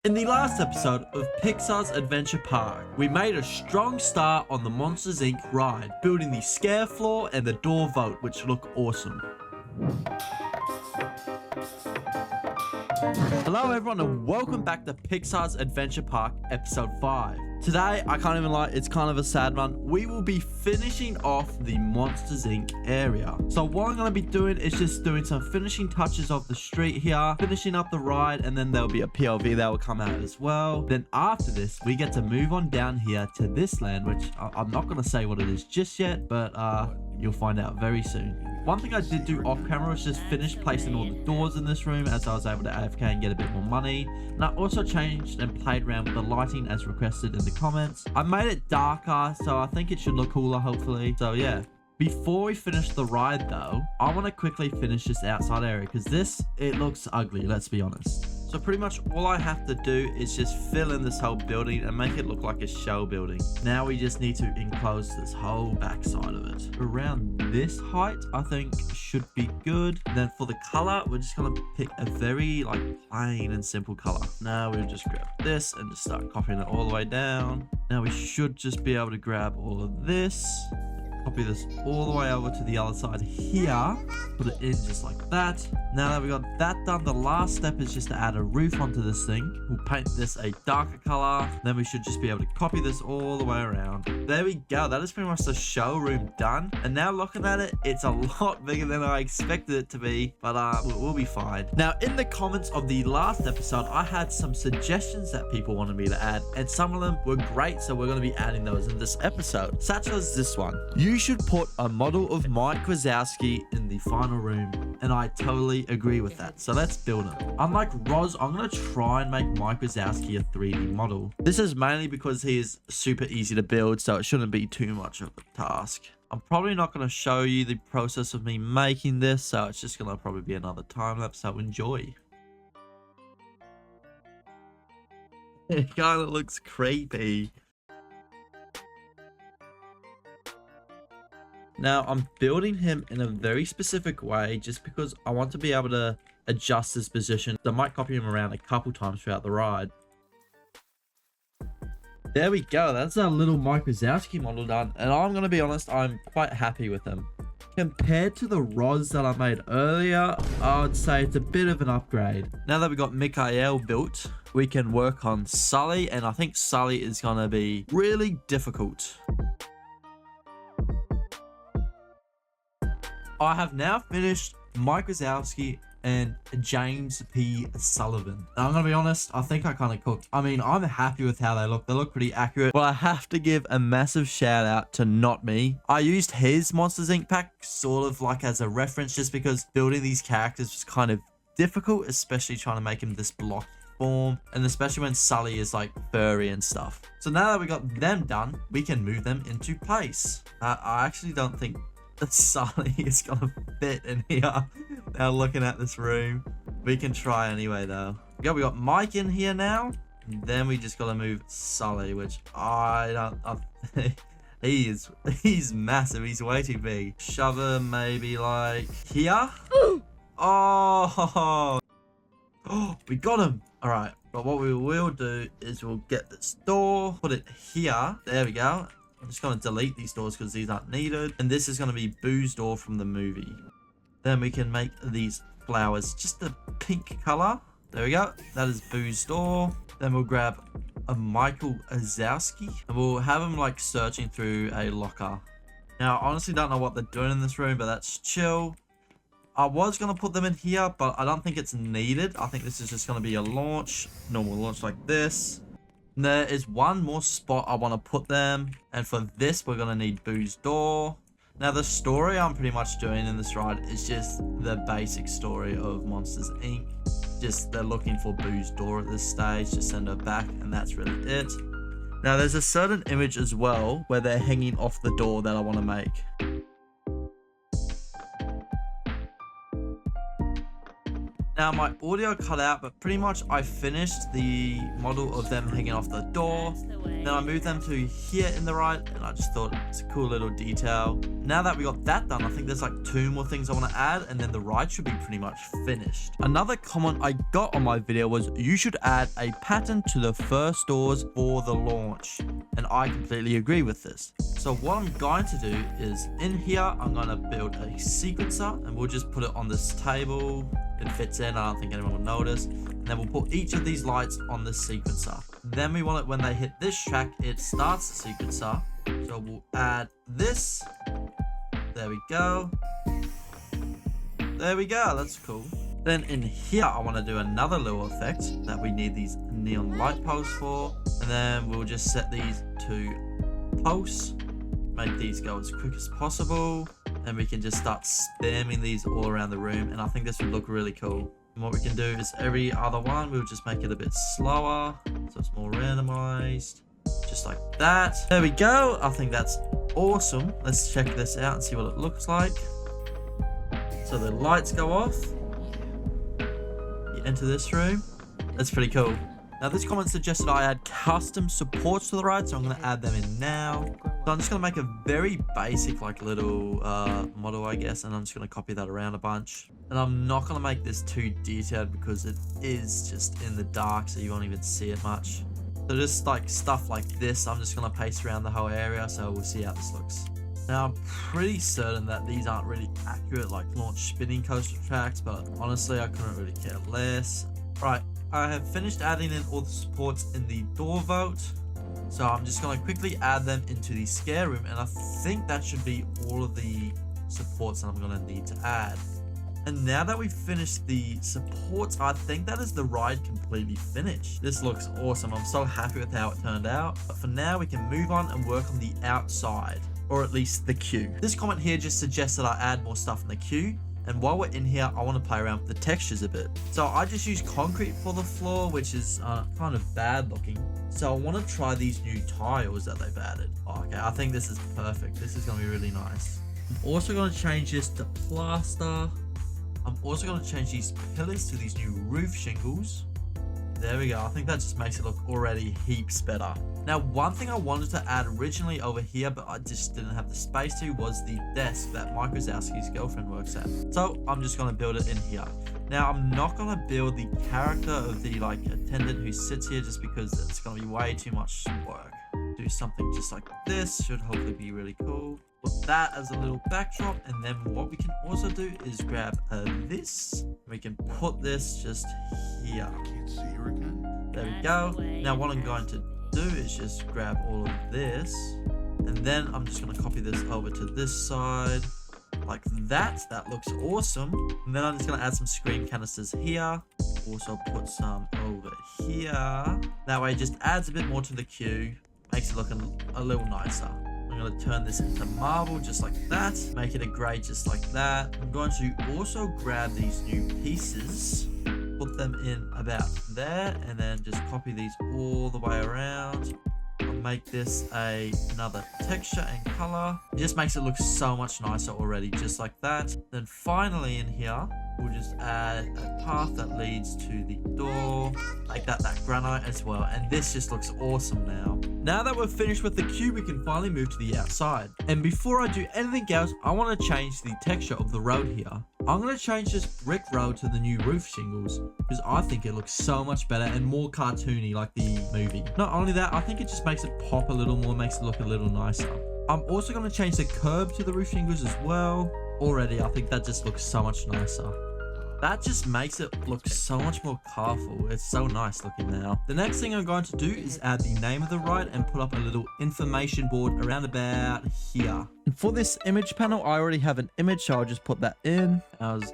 In the last episode of Pixar's Adventure Park, we made a strong start on the Monsters Inc ride, building the scare floor and the door vault, which look awesome. Hello everyone and welcome back to Pixar's Adventure Park episode 5. Today, I can't even lie, it's kind of a sad one. We will be finishing off the Monsters Inc area. So what I'm going to be doing is just doing some finishing touches of the street here, finishing up the ride, and then there'll be a POV that will come out as well. Then after this, we get to move on down here to this land, which I'm not going to say what it is just yet, but you'll find out very soon. One thing I did do off camera was just finish placing all the doors in this room as I was able to AFK and get a bit more money. And I also changed and played around with the lighting as requested in the comments. I made it darker, so I think it should look cooler hopefully. So yeah. Before we finish the ride though, I want to quickly finish this outside area because it looks ugly, let's be honest. So pretty much all I have to do is just fill in this whole building and make it look like a show building. Now we just need to enclose this whole back side of it. Around this height, I think should be good. Then for the color, we're just gonna pick a very plain and simple color. Now we'll just grab this and just start copying it all the way down. Now we should just be able to grab all of this. Copy this all the way over to the other side here. Put it in just like that. Now that we got that done, the last step is just to add a roof onto this thing. We'll paint this a darker color. Then we should just be able to copy this all the way around. There we go. That is pretty much the showroom done. And now looking at it, it's a lot bigger than I expected it to be. But we'll be fine. Now in the comments of the last episode, I had some suggestions that people wanted me to add. And some of them were great. So we're going to be adding those in this episode. Such as this one. You should put a model of Mike Wazowski in the final room, and I totally agree with that. So let's build him. Unlike Roz, I'm going to try and make Mike Wazowski a 3D model. This is mainly because he is super easy to build, so it shouldn't be too much of a task. I'm probably not going to show you the process of me making this, so it's just going to probably be another time lapse, so enjoy. It kind of looks creepy. Now, I'm building him in a very specific way just because I want to be able to adjust his position. So I might copy him around a couple times throughout the ride. There we go. That's our little Mike Wazowski model done. And I'm going to be honest, I'm quite happy with him. Compared to the Roz that I made earlier, I would say it's a bit of an upgrade. Now that we got Mikael built, we can work on Sully. And I think Sully is going to be really difficult. I have now finished Mike Wazowski and James P. Sullivan. And I'm going to be honest, I think I kind of cooked. I mean, I'm happy with how they look. They look pretty accurate. But I have to give a massive shout out to Not Me. I used his Monsters Inc pack sort of like as a reference just because building these characters was kind of difficult, especially trying to make him this block form, and especially when Sully is like furry and stuff. So now that we got them done, we can move them into place. I actually don't think that Sully is gonna fit in here. Now looking at this room, we can try anyway though. Yeah, we got Mike in here now. And then we just gotta move Sully, which he's massive. He's way too big. Shove him maybe like here. Oh, we got him. All right, but what we will do is we'll get this door, put it here. There we go. I'm just going to delete these doors because these aren't needed. And this is going to be Boo's door from the movie. Then we can make these flowers just a pink color. There we go. That is Boo's door. Then we'll grab a Michael Wazowski and we'll have him like searching through a locker. Now, I honestly don't know what they're doing in this room, but that's chill. I was going to put them in here, but I don't think it's needed. I think this is just going to be a launch, normal launch like this. There is one more spot I want to put them, and for this we're going to need Boo's door. Now the story I'm pretty much doing in this ride is just the basic story of Monsters Inc. Just they're looking for Boo's door at this stage, just send her back, and that's really it. Now there's a certain image as well where they're hanging off the door that I want to make. Now my audio cut out, but pretty much I finished the model of them hanging off the door. Then I moved them to here in the right, and I just thought it's a cool little detail. Now that we got that done, I think there's like 2 more things I want to add, and then the ride should be pretty much finished. Another comment I got on my video was you should add a pattern to the first doors for the launch, and I completely agree with this. So what I'm going to do is in here, I'm going to build a sequencer, and we'll just put it on this table. It fits in, I don't think anyone will notice. And then we'll put each of these lights on the sequencer. Then we want it when they hit this track, it starts the sequencer. So we'll add this. There we go. There we go, that's cool. Then in here, I want to do another little effect that we need these neon light posts for. And then we'll just set these to posts. Make these go as quick as possible. And we can just start spamming these all around the room, and I think this would look really cool. And what we can do is every other one, we'll just make it a bit slower so it's more randomized, just like that. There we go. I think that's awesome. Let's check this out and see what it looks like. So the lights go off, you enter this room. That's pretty cool. Now this comment suggested I add custom supports to the ride, so I'm going to add them in now. So I'm just going to make a very basic like little model, I guess, and I'm just going to copy that around a bunch. And I'm not going to make this too detailed because it is just in the dark, so you won't even see it much. So just like stuff like this, I'm just going to paste around the whole area, so we'll see how this looks. Now I'm pretty certain that these aren't really accurate like launch spinning coaster tracks, but honestly I couldn't really care less. Right. I have finished adding in all the supports in the door vault, so I'm just going to quickly add them into the scare room, and I think that should be all of the supports that I'm going to need to add. And now that we've finished the supports, I think that is the ride completely finished. This looks awesome. I'm so happy with how it turned out. But for now, we can move on and work on the outside, or at least the queue. This comment here just suggests that I add more stuff in the queue. And while we're in here, I want to play around with the textures a bit. So I just used concrete for the floor, which is kind of bad looking. So I want to try these new tiles that they've added. Okay, I think this is perfect. This is going to be really nice. I'm also going to change this to plaster. I'm also going to change these pillars to these new roof shingles. There we go. I think that just makes it look already heaps better. Now, one thing I wanted to add originally over here, but I just didn't have the space to, was the desk that Mike Wazowski's girlfriend works at. So I'm just going to build it in here. Now, I'm not going to build the character of the like attendant who sits here just because it's going to be way too much work. Do something just like this. Should hopefully be really cool. Put that as a little backdrop, and then what we can also do is grab this. We can put this just here. I can't see her again. There we go. Now what I'm going to do is just grab all of this, and then I'm just going to copy this over to this side like that. That looks awesome. And then I'm just going to add some screen canisters here. Also put some over here. That way it just adds a bit more to the queue, makes it look a little nicer. I'm going to turn this into marble just like that, make it a grey just like that. I'm going to also grab these new pieces, put them in about there, and then just copy these all the way around. I'll make this another texture and color. It just makes it look so much nicer already, just like that. Then finally in here, we'll just add a path that leads to the door, make that granite as well, and this just looks awesome now. Now that we're finished with the queue, we can finally move to the outside. And before I do anything else, I want to change the texture of the road here. I'm going to change this brick road to the new roof shingles because I think it looks so much better and more cartoony like the movie. Not only that, I think it just makes it pop a little more, makes it look a little nicer. I'm also going to change the curb to the roof shingles as well. Already, I think that just looks so much nicer. That just makes it look so much more colorful. It's so nice looking now. The next thing I'm going to do is add the name of the ride and put up a little information board around about here. And for this image panel, I already have an image, so I'll just put that in. How's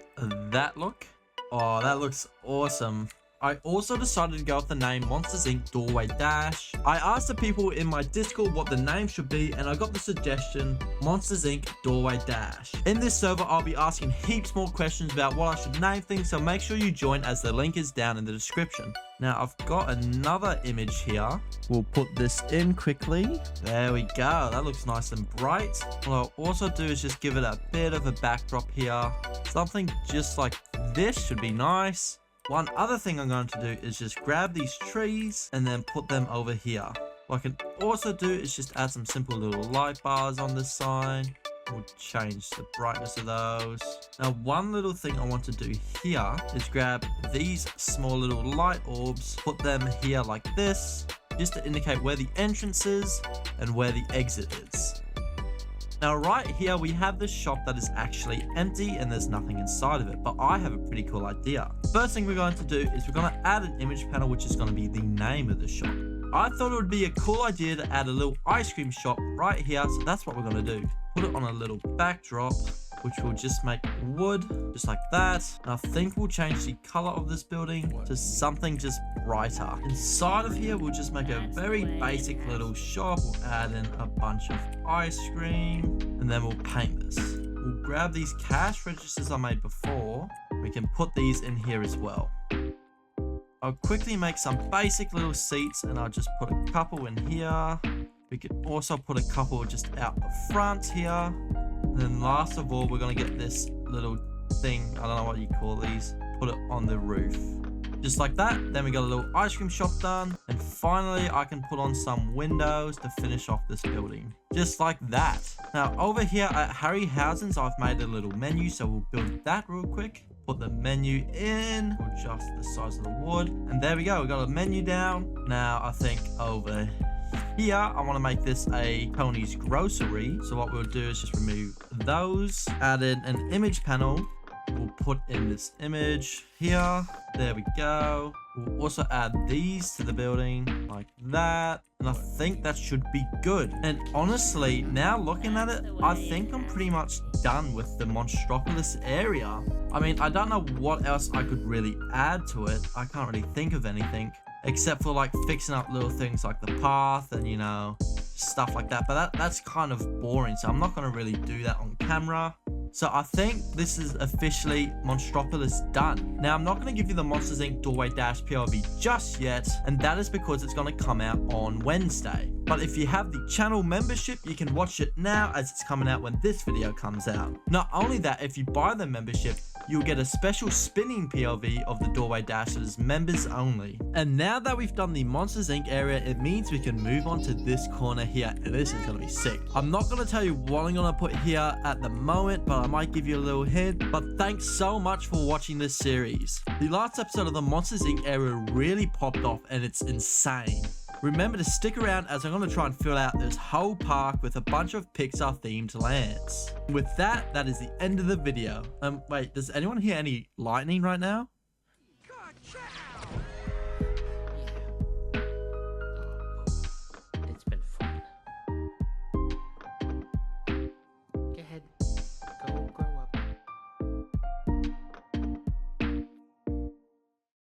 that look? Oh, that looks awesome. I also decided to go with the name Monsters Inc Doorway Dash. I asked the people in my Discord what the name should be, and I got the suggestion Monsters Inc Doorway Dash. In this server, I'll be asking heaps more questions about what I should name things, so make sure you join as the link is down in the description. Now I've got another image here. We'll put this in quickly. There we go. That looks nice and bright. What I'll also do is just give it a bit of a backdrop here. Something just like this should be nice. One other thing I'm going to do is just grab these trees and then put them over here. What I can also do is just add some simple little light bars on this sign. We'll change the brightness of those. Now, one little thing I want to do here is grab these small little light orbs, put them here like this, just to indicate where the entrance is and where the exit is. Now, right here, we have this shop that is actually empty and there's nothing inside of it, but I have a pretty cool idea. First thing we're going to do is we're going to add an image panel, which is going to be the name of the shop. I thought it would be a cool idea to add a little ice cream shop right here, so that's what we're going to do. Put it on a little backdrop, which will just make wood, just like that. And I think we'll change the color of this building to something just brighter. Inside of here, we'll just make a very basic little shop. We'll add in a bunch of ice cream, and then we'll paint this. We'll grab these cash registers I made before. We can put these in here as well. I'll quickly make some basic little seats, and I'll just put a couple in here. We can also put a couple just out the front here. And then last of all, we're going to get this little thing, I don't know what you call these, put it on the roof. Just like that. Then we got a little ice cream shop done. And finally, I can put on some windows to finish off this building. Just like that. Now, over here at Harryhausen's, I've made a little menu, so we'll build that real quick. Put the menu in, adjust the size of the wood. And there we go, we got a menu down. Now, I think over here, I want to make this a Tony's Grocery. So what we'll do is just remove those, add in an image panel. We'll put in this image here. There we go. We'll also add these to the building like that. And I think that should be good. And honestly, now looking at it, I think I'm pretty much done with the Monstropolis area. I mean, I don't know what else I could really add to it. I can't really think of anything. Except for like fixing up little things like the path and, you know, stuff like that. But that's kind of boring. So I'm not going to really do that on camera. So I think this is officially Monstropolis done. Now, I'm not going to give you the Monsters Inc Doorway Dash POV just yet, and that is because it's going to come out on Wednesday. But if you have the channel membership, you can watch it now as it's coming out when this video comes out. Not only that, if you buy the membership, you'll get a special spinning POV of the Doorway Dash that is members only. And now that we've done the Monsters Inc area, it means we can move on to this corner here, and this is going to be sick. I'm not going to tell you what I'm going to put here at the moment, but I might give you a little hint. But thanks so much for watching this series. The last episode of the Monsters Inc area really popped off, and it's insane. Remember to stick around as I'm going to try and fill out this whole park with a bunch of Pixar themed lands. With that, that is the end of the video. Wait, does anyone hear any lightning right now?